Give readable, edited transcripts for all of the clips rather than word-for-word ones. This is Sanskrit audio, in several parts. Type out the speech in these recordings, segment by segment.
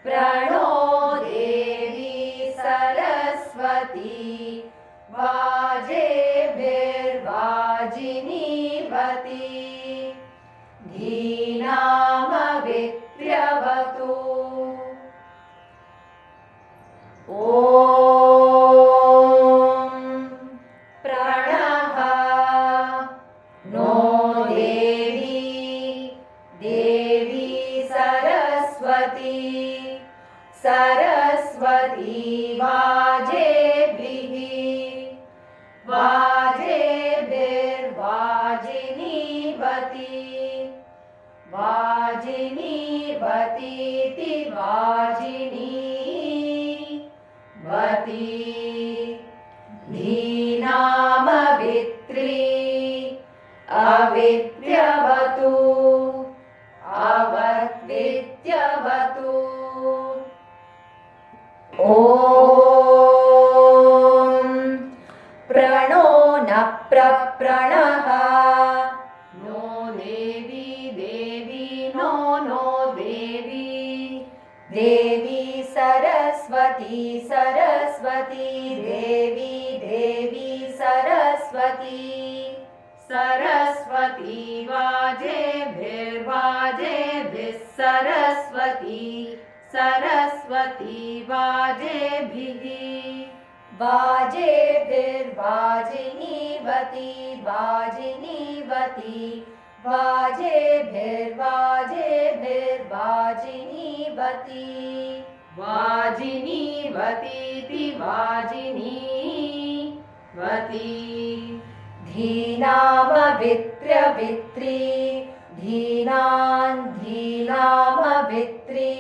प्रणो देवी सरस्वती वाजेभिर्वाजिनीवती धीनामवित्र्यवतु। प्रणः नो देवी सरस्वती वाजेभिः वाजिनीवतीति वाजिनीवती धीनामवित्री अवित्र्यवतु अवद्वित्र्यवतु। प्रणो न प्रप्रणः नो देवी नो देवी सरस्वती देवी सरस्वती वाजेभिर्वाजेभिः सरस्वती वाजेभिः वाजेभिर्वाजिनीवती वाजिनीवतीति वाजिनीवती धीनामवित्र्यवित्री धीनामवित्री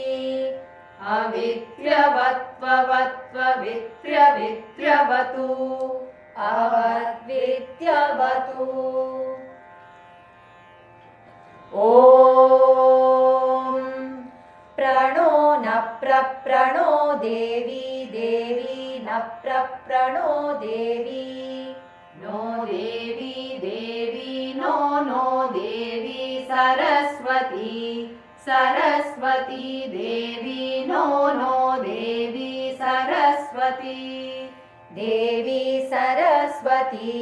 अवित्र्यवत्ववित्र्यवित्र्यवतु अवद्वित्र्यवतु। प्रणो न प्रप्रणो देवी न प्रप्रणो देवी नो देवी नो देवी सरस्वती देवी नो देवी सरस्वती देवी सरस्वती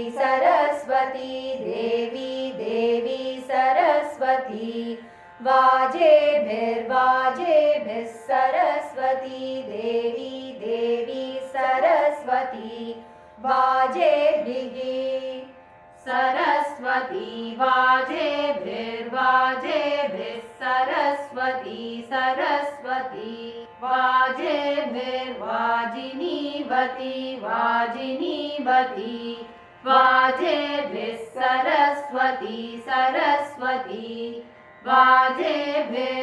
वाजेभिर्वाजेभिः सरस्वती देवी सरस्वती वाजेभिः सरस्वती वाजेभिर्वाजेभिः सरस्वती वाजेभिर्वाजिनीवती वाजेभिः सरस्वती वाजेभिर्वाजिनीवती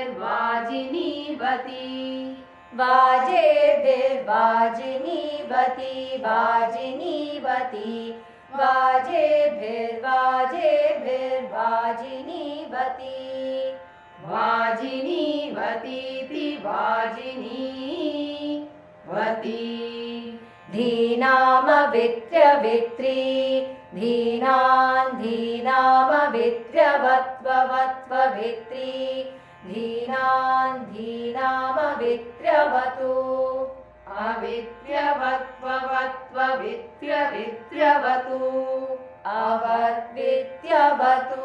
वाजिनीवतीति वाजिनीवती धीनामवित्र्यवित्री धीनामवित्र्यवत्ववित्री धीनामवित्र्यवतु अवित्र्यवत्ववित्र्यवित्र्यवतु अवद्वित्र्यवतु।